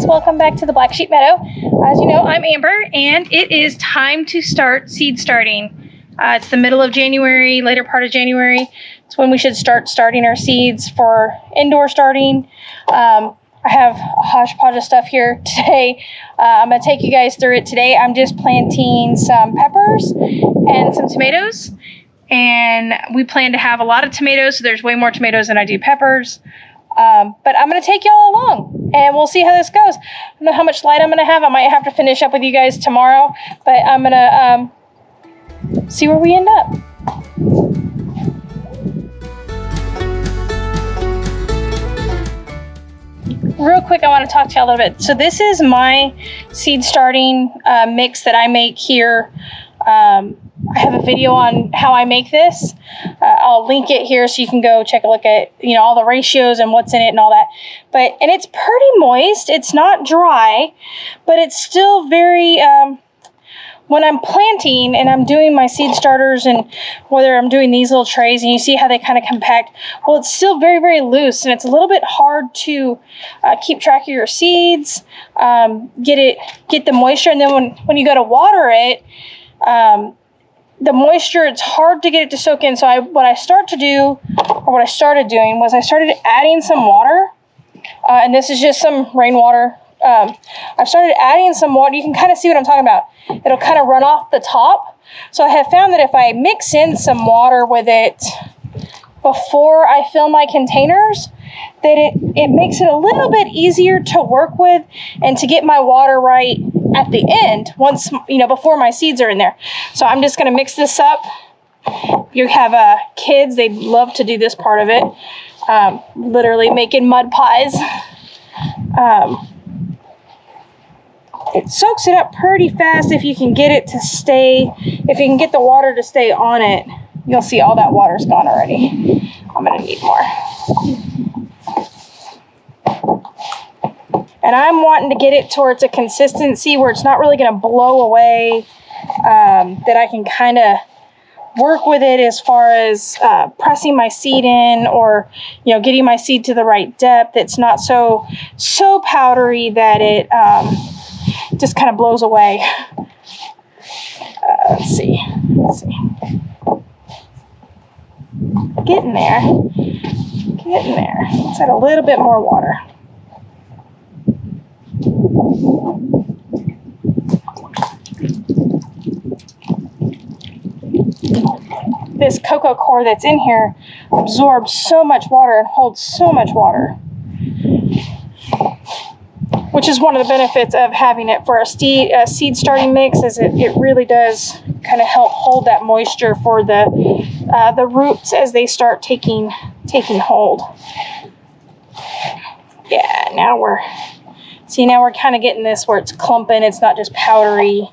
welcome back to the Black Sheep Meadow. As you know, I'm Amber, and it is time to start seed starting. It's the middle of January, later part of January. It's when we should start starting our seeds for indoor starting. I have a hodgepodge of stuff here today. I'm going to take you guys through it today. I'm just planting some peppers and some tomatoes, and we plan to have a lot of tomatoes, so there's way more tomatoes than I do peppers. But I'm going to take y'all along, and we'll see how this goes. I don't know how much light I'm going to have. I might have to finish up with you guys tomorrow, but I'm going to see where we end up. Real quick, I want to talk to you a little bit. So this is my seed starting mix that I make here. I have a video on how I make this. I'll link it here so you can go check a look at, all the ratios and what's in it and all that. And it's pretty moist. It's not dry, but it's still very, when I'm planting and I'm doing my seed starters, and whether I'm doing these little trays and you see how they kind of compact, well, it's still very, very loose, and it's a little bit hard to keep track of your seeds, get the moisture. And then when you go to water it, the moisture, it's hard to get it to soak in. So what I started doing was I started adding some water, and this is just some rainwater. I've started adding some water. You can kind of see what I'm talking about. It'll kind of run off the top. So I have found that if I mix in some water with it before I fill my containers, that it makes it a little bit easier to work with and to get my water right at the end, once, before my seeds are in there. So I'm just going to mix this up. You have kids, they love to do this part of it. Literally making mud pies. It soaks it up pretty fast if you can get it to stay, if you can get the water to stay on it. You'll see all that water's gone already. I'm going to need more. And I'm wanting to get it towards a consistency where it's not really going to blow away, that I can kind of work with it as far as pressing my seed in, or getting my seed to the right depth. It's not so powdery that it just kind of blows away. Let's see. Getting there. Let's add a little bit more water. This cocoa core that's in here absorbs so much water and holds so much water, which is one of the benefits of having it for a seed starting mix, is it really does kind of help hold that moisture for the roots as they start taking hold. Yeah, now we're kind of getting this where it's clumping. It's not just powdery.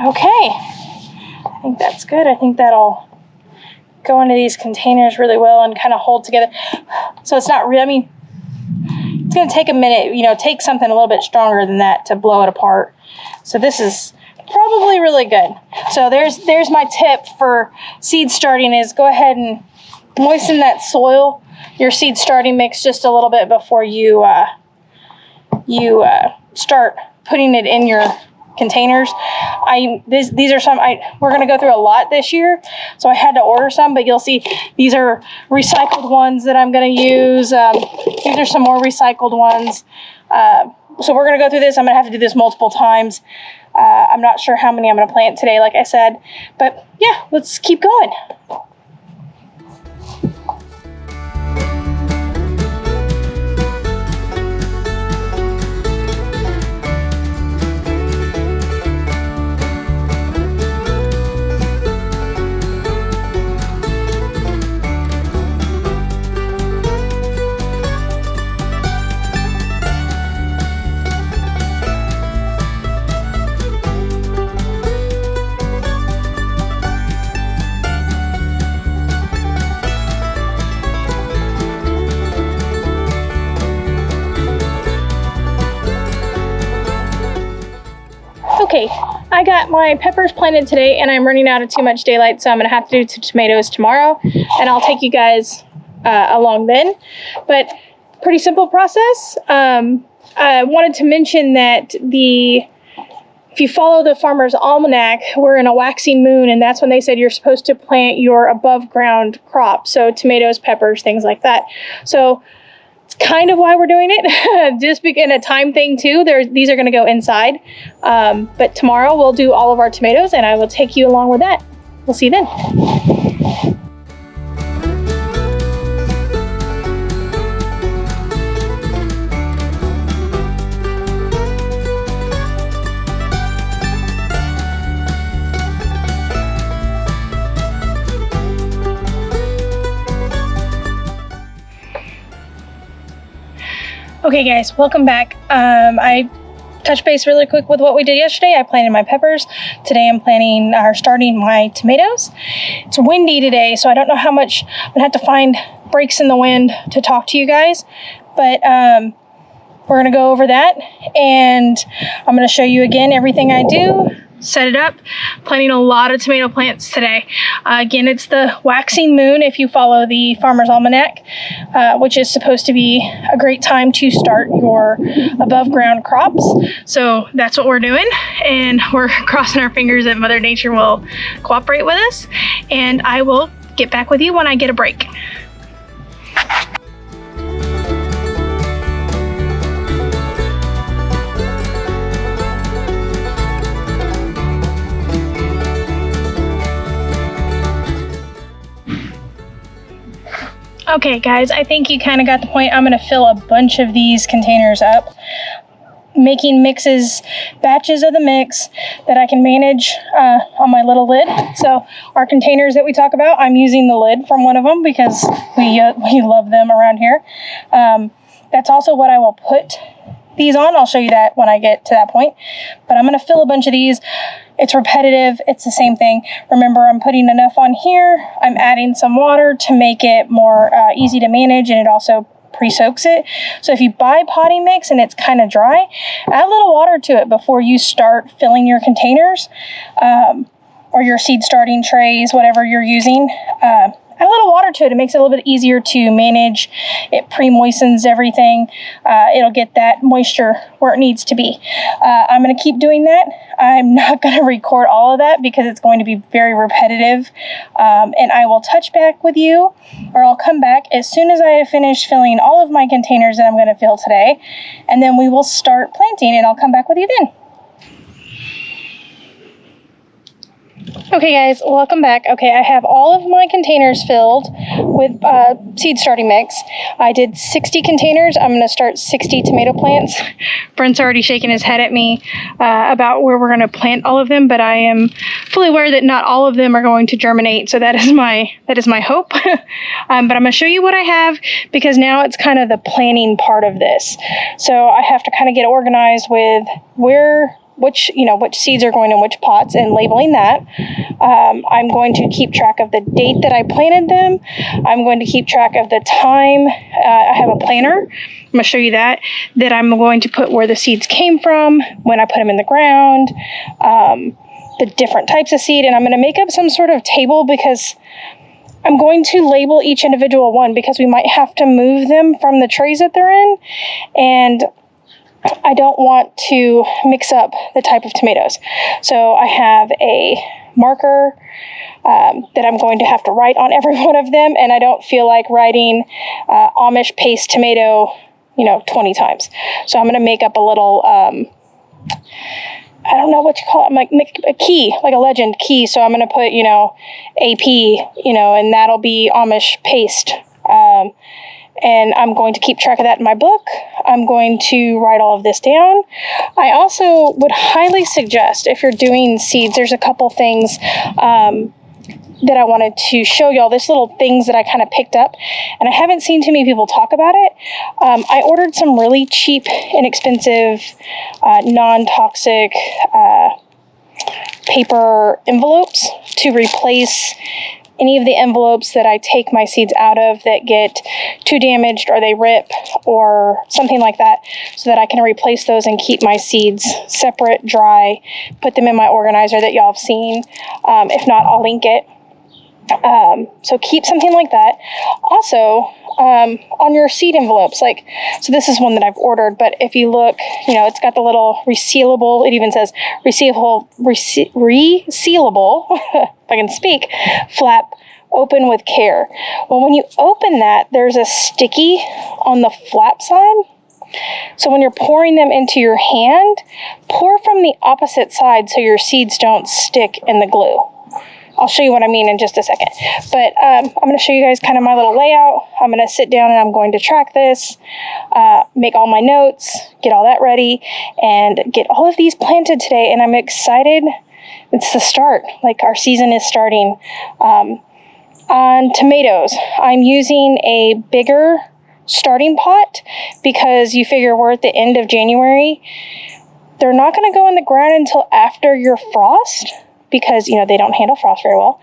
Okay, I think that's good. I think that'll go into these containers really well and kind of hold together. So it's not really, it's going to take a minute, take something a little bit stronger than that to blow it apart. So this is probably really good. So there's my tip for seed starting, is go ahead and moisten that soil, your seed starting mix, just a little bit before you start putting it in your containers. These are some, we're going to go through a lot this year, so I had to order some, but you'll see these are recycled ones that I'm going to use. These are some more recycled ones. So we're going to go through this. I'm going to have to do this multiple times. I'm not sure how many I'm going to plant today, like I said, but yeah, let's keep going. I got my peppers planted today and I'm running out of too much daylight, so I'm gonna have to do tomatoes tomorrow, and I'll take you guys along then. But pretty simple process. I wanted to mention that if you follow the Farmer's Almanac, we're in a waxing moon, and that's when they said you're supposed to plant your above ground crops. So tomatoes, peppers, things like that. So it's kind of why we're doing it, just in a time thing too. These are going to go inside. But tomorrow we'll do all of our tomatoes, and I will take you along with that. We'll see you then. Okay guys, welcome back. I touched base really quick with what we did yesterday. I planted my peppers. Today I'm starting my tomatoes. It's windy today, so I don't know how much I'm gonna have to find breaks in the wind to talk to you guys, but we're gonna go over that, and I'm gonna show you again everything I do. Set it up, planting a lot of tomato plants today. Again, it's the waxing moon if you follow the Farmer's Almanac, which is supposed to be a great time to start your above ground crops. So that's what we're doing, and we're crossing our fingers that Mother Nature will cooperate with us, and I will get back with you when I get a break. Okay guys, I think you kind of got the point. I'm going to fill a bunch of these containers up, making mixes, batches of the mix that I can manage on my little lid. So our containers that we talk about, I'm using the lid from one of them because we love them around here. That's also what I will put these on. I'll show you that when I get to that point. But I'm going to fill a bunch of these. It's repetitive. It's the same thing. Remember, I'm putting enough on here. I'm adding some water to make it more easy to manage, and it also pre-soaks it. So if you buy potting mix and it's kind of dry, add a little water to it before you start filling your containers or your seed starting trays, whatever you're using. Add a little water to it. It makes it a little bit easier to manage. It pre-moistens everything. It'll get that moisture where it needs to be. I'm going to keep doing that. I'm not going to record all of that because it's going to be very repetitive. And I will touch back with you, or I'll come back as soon as I have finished filling all of my containers that I'm going to fill today. And then we will start planting, and I'll come back with you then. Okay guys, welcome back. Okay, I have all of my containers filled with seed starting mix. I did 60 containers. I'm going to start 60 tomato plants. Brent's already shaking his head at me about where we're going to plant all of them, but I am fully aware that not all of them are going to germinate, so that is my hope. But I'm going to show you what I have, because now it's kind of the planning part of this. So I have to kind of get organized with which seeds are going in which pots and labeling that. I'm going to keep track of the date that I planted them. I'm going to keep track of the time. I have a planner. I'm going to show you that I'm going to put where the seeds came from, when I put them in the ground, the different types of seed. And I'm going to make up some sort of table, because I'm going to label each individual one, because we might have to move them from the trays that they're in. And I don't want to mix up the type of tomatoes. So I have a marker that I'm going to have to write on every one of them, and I don't feel like writing Amish paste tomato, 20 times. So I'm going to make up a little, I don't know what you call it, like a key, like a legend key. So I'm going to put, AP, and that'll be Amish paste. And I'm going to keep track of that in my book. I'm going to write all of this down. I also would highly suggest, if you're doing seeds, there's a couple things that I wanted to show y'all. There's little things that I kind of picked up, and I haven't seen too many people talk about it. I ordered some really cheap, inexpensive, non-toxic paper envelopes to replace any of the envelopes that I take my seeds out of that get too damaged or they rip or something like that, so that I can replace those and keep my seeds separate, dry, put them in my organizer that y'all have seen. If not, I'll link it. So keep something like that. Also, on your seed envelopes, so this is one that I've ordered, but if you look, it's got the little resealable, it even says resealable, if I can speak, flap, open with care. Well, when you open that, there's a sticky on the flap side. So when you're pouring them into your hand, pour from the opposite side so your seeds don't stick in the glue. I'll show you what I mean in just a second. But I'm going to show you guys kind of my little layout. I'm going to sit down and I'm going to track this, make all my notes, get all that ready, and get all of these planted today. And I'm excited. It's the start. Our season is starting. On tomatoes, I'm using a bigger starting pot because you figure we're at the end of January. They're not going to go in the ground until after your frost, because, they don't handle frost very well.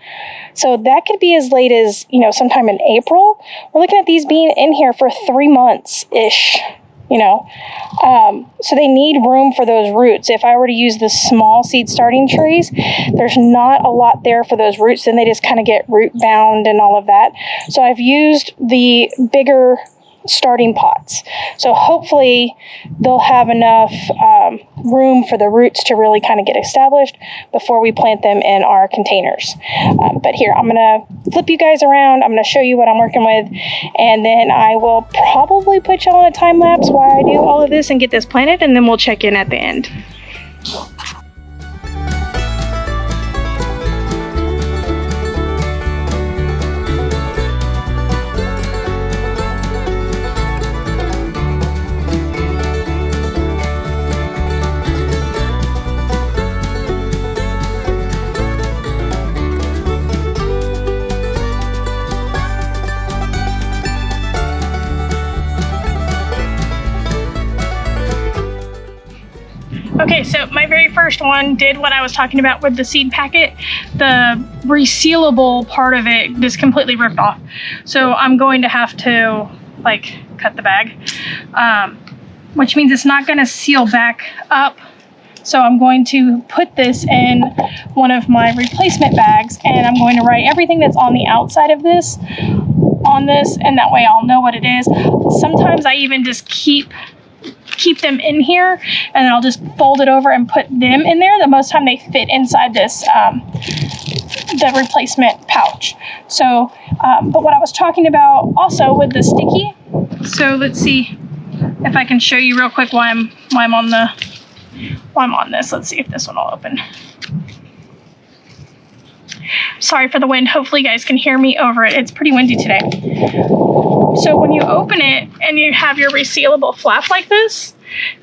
So that could be as late as, sometime in April. We're looking at these being in here for 3 months-ish, So they need room for those roots. If I were to use the small seed starting trays, there's not a lot there for those roots. Then they just kind of get root bound and all of that. So I've used the bigger starting pots. So hopefully they'll have enough room for the roots to really kind of get established before we plant them in our containers. But here, I'm going to flip you guys around. I'm going to show you what I'm working with, and then I will probably put y'all on a time lapse while I do all of this and get this planted, and then we'll check in at the end. Okay, so my very first one did what I was talking about with the seed packet. The resealable part of it just completely ripped off. So I'm going to have to cut the bag, which means it's not going to seal back up. So I'm going to put this in one of my replacement bags, and I'm going to write everything that's on the outside of this on this, and that way I'll know what it is. Sometimes I even just keep them in here, and then I'll just fold it over and put them in there. The most time they fit inside this the replacement pouch. So but what I was talking about also with the sticky, so let's see if I can show you real quick why I'm on this. Let's see if this one will open. Sorry for the wind. Hopefully you guys can hear me over it. It's pretty windy today. So when you open it and you have your resealable flap like this,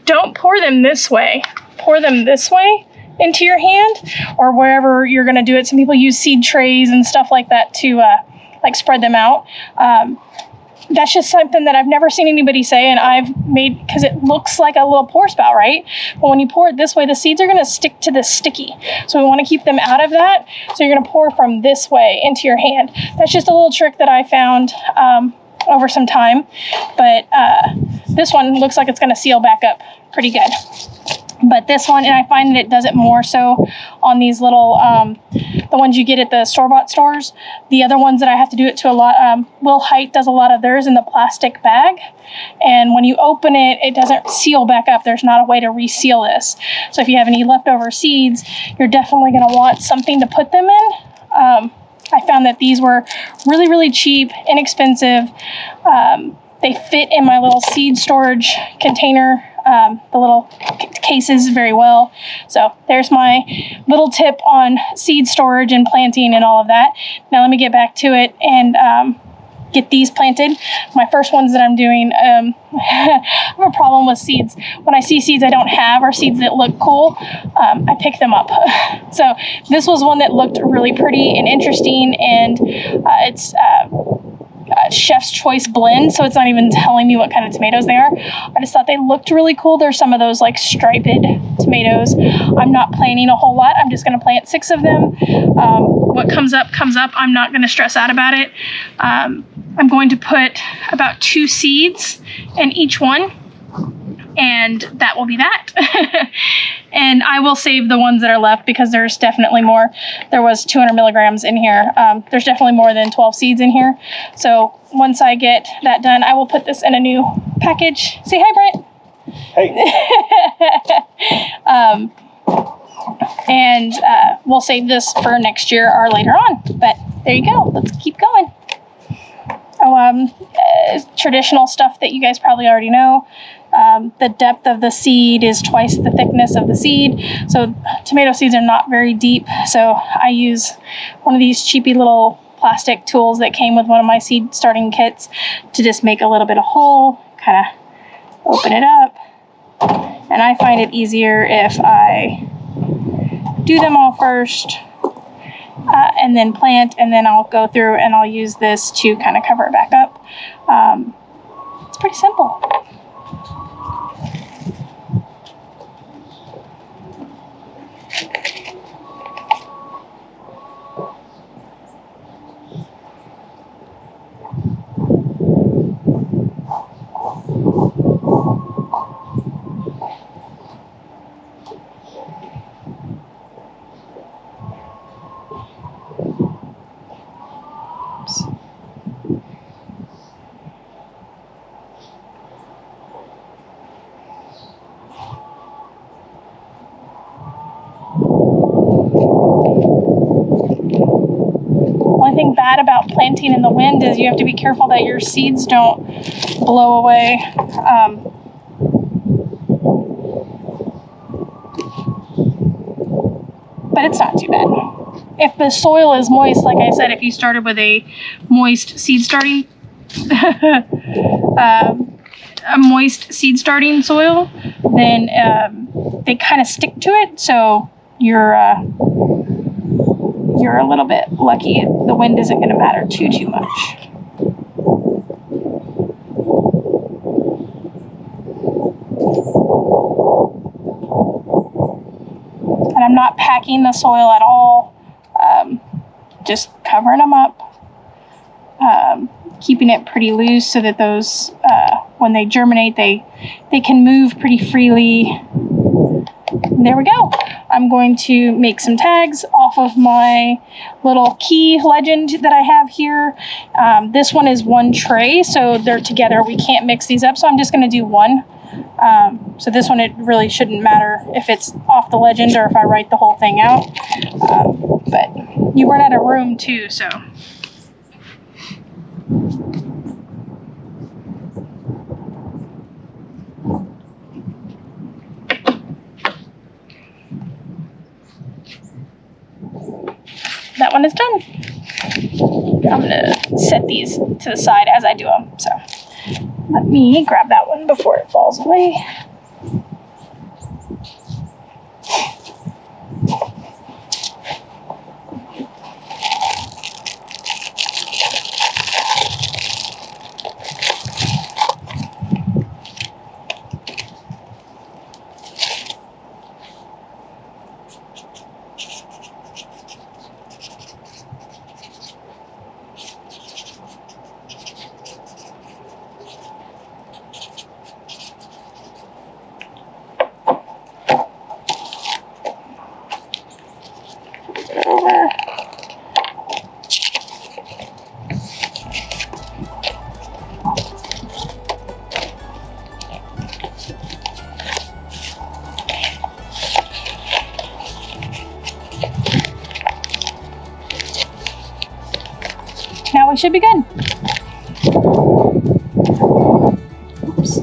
don't pour them this way. Pour them this way into your hand or wherever you're going to do it. Some people use seed trays and stuff like that to spread them out. That's just something that I've never seen anybody say, and I've made, because it looks like a little pour spout, right? But when you pour it this way, the seeds are going to stick to the sticky. So we want to keep them out of that. So you're going to pour from this way into your hand. That's just a little trick that I found over some time. But this one looks like it's going to seal back up pretty good. But this one, and I find that it does it more so on these little, the ones you get at the store-bought stores. The other ones that I have to do it to a lot, Will Height does a lot of theirs in the plastic bag. And when you open it, it doesn't seal back up. There's not a way to reseal this. So if you have any leftover seeds, you're definitely going to want something to put them in. I found that these were really, really cheap, inexpensive. They fit in my little seed storage container, the little cases very well. So there's my little tip on seed storage and planting and all of that. Now let me get back to it and get these planted. My first ones that I'm doing, I have a problem with seeds. When I see seeds I don't have or seeds that look cool, I pick them up. So this was one that looked really pretty and interesting, and chef's choice blend, so it's not even telling me what kind of tomatoes they are. I just thought they looked really cool. There's some of those like striped tomatoes. I'm not planting a whole lot. I'm just going to plant 6 of them. What comes up, comes up. I'm not going to stress out about it. I'm going to put about 2 seeds in each one, and that will be that. And I will save the ones that are left because there's definitely more. There was 200 milligrams in here. There's definitely more than 12 seeds in here. So once I get that done, I will put this in a new package. Say hi, Brent. Hey. And we'll save this for next year or later on. But there you go. Let's keep going. Traditional stuff that you guys probably already know. The depth of the seed is twice the thickness of the seed. So tomato seeds are not very deep. So I use one of these cheapy little plastic tools that came with one of my seed starting kits to just make a little bit of hole, kind of open it up. And I find it easier if I do them all first and then plant, and then I'll go through and I'll use this to kind of cover it back up. It's pretty simple. Only thing bad about planting in the wind is you have to be careful that your seeds don't blow away. But it's not too bad. If the soil is moist, like I said, if you started with a moist seed starting, a moist seed starting soil, then they kind of stick to it. So you're a little bit lucky. The wind isn't going to matter too much. And I'm not packing the soil at all. Just covering them up. Keeping it pretty loose so that those, when they germinate, they can move pretty freely. There we go. I'm going to make some tags off of my little key legend that I have here. This one is 1 tray, so they're together. We can't mix these up, so I'm just going to do 1. So this one, it really shouldn't matter if it's off the legend or if I write the whole thing out. But you run out of room too, so. That one is done. I'm going to set these to the side as I do them. So let me grab that one before it falls away. Now we should be good. Oops.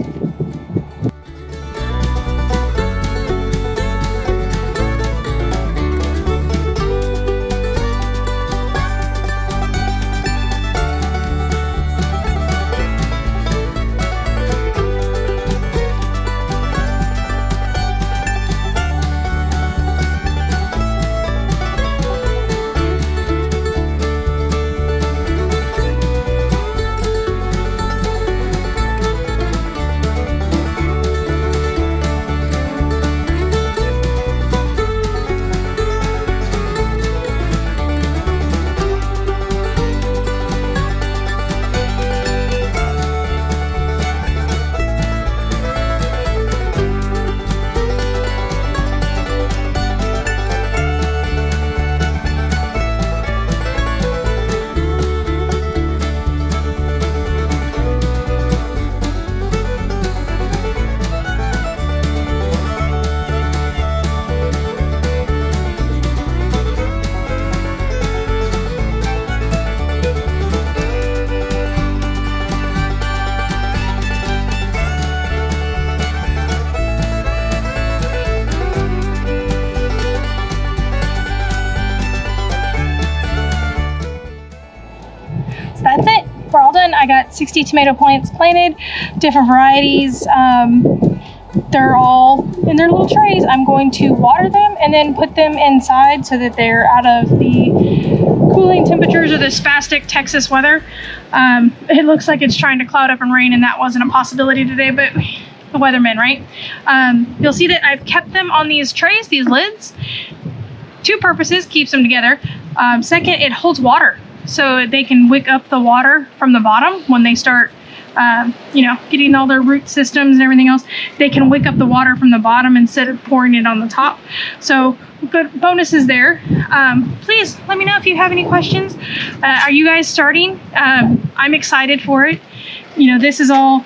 I got 60 tomato plants planted, different varieties. They're all in their little trays. I'm going to water them and then put them inside so that they're out of the cooling temperatures of the spastic Texas weather. It looks like it's trying to cloud up and rain, and that wasn't a possibility today, but the weathermen, right? You'll see that I've kept them on these trays, these lids. Two purposes: keeps them together. Second, it holds water, so they can wick up the water from the bottom when they start getting all their root systems and everything else. They can wick up the water from the bottom instead of pouring it on the top. So good bonuses there. Please let me know if you have any questions. Are you guys starting? I'm excited for it. This is all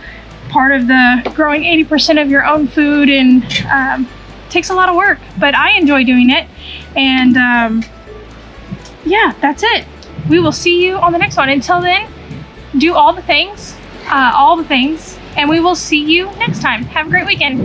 part of the growing 80% of your own food, and takes a lot of work, but I enjoy doing it. And yeah, that's it. We will see you on the next one. Until then, do all the things, and we will see you next time. Have a great weekend.